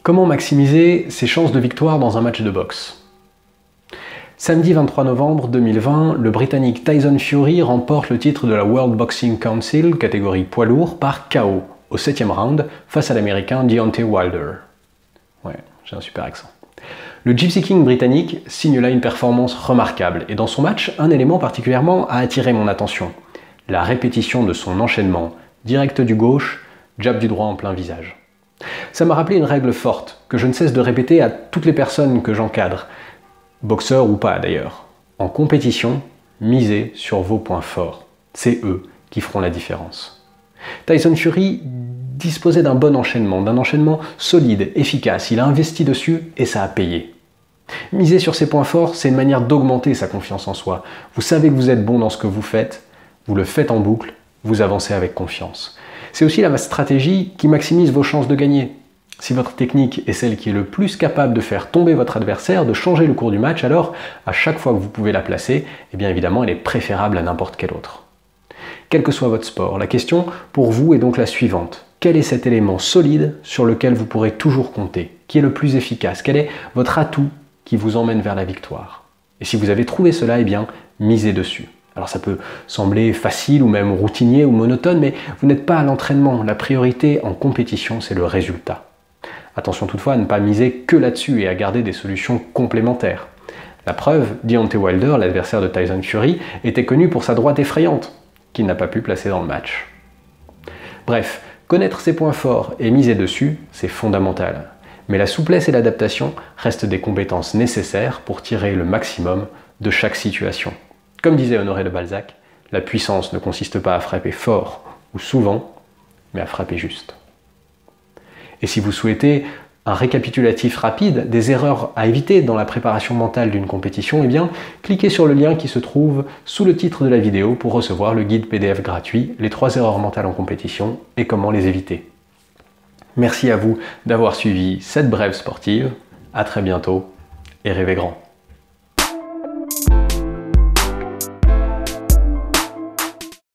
Comment maximiser ses chances de victoire dans un match de boxe? Samedi 23 novembre 2020, le Britannique Tyson Fury remporte le titre de la World Boxing Council, catégorie poids lourd, par KO, au 7e round, face à l'Américain Deontay Wilder. Ouais, j'ai un super accent. Le Gypsy King britannique signe là une performance remarquable, et dans son match, un élément particulièrement a attiré mon attention. La répétition de son enchaînement, direct du gauche, jab du droit en plein visage. Ça m'a rappelé une règle forte, que je ne cesse de répéter à toutes les personnes que j'encadre, boxeurs ou pas d'ailleurs. En compétition, misez sur vos points forts. C'est eux qui feront la différence. Tyson Fury disposait d'un bon enchaînement, d'un enchaînement solide, efficace. Il a investi dessus et ça a payé. Miser sur ses points forts, c'est une manière d'augmenter sa confiance en soi. Vous savez que vous êtes bon dans ce que vous faites, vous le faites en boucle, vous avancez avec confiance. C'est aussi la stratégie qui maximise vos chances de gagner. Si votre technique est celle qui est le plus capable de faire tomber votre adversaire, de changer le cours du match, alors à chaque fois que vous pouvez la placer, eh bien évidemment elle est préférable à n'importe quelle autre. Quel que soit votre sport, la question pour vous est donc la suivante. Quel est cet élément solide sur lequel vous pourrez toujours compter? Qui est le plus efficace? Quel est votre atout qui vous emmène vers la victoire? Et si vous avez trouvé cela, eh bien misez dessus. Alors ça peut sembler facile ou même routinier ou monotone, mais vous n'êtes pas à l'entraînement. La priorité en compétition, c'est le résultat. Attention toutefois à ne pas miser que là-dessus et à garder des solutions complémentaires. La preuve, Deontay Wilder, l'adversaire de Tyson Fury, était connu pour sa droite effrayante, qu'il n'a pas pu placer dans le match. Bref, connaître ses points forts et miser dessus, c'est fondamental. Mais la souplesse et l'adaptation restent des compétences nécessaires pour tirer le maximum de chaque situation. Comme disait Honoré de Balzac, la puissance ne consiste pas à frapper fort ou souvent, mais à frapper juste. Et si vous souhaitez un récapitulatif rapide des erreurs à éviter dans la préparation mentale d'une compétition, eh bien, cliquez sur le lien qui se trouve sous le titre de la vidéo pour recevoir le guide PDF gratuit « Les 3 erreurs mentales en compétition et comment les éviter ». Merci à vous d'avoir suivi cette brève sportive. À très bientôt et rêvez grand.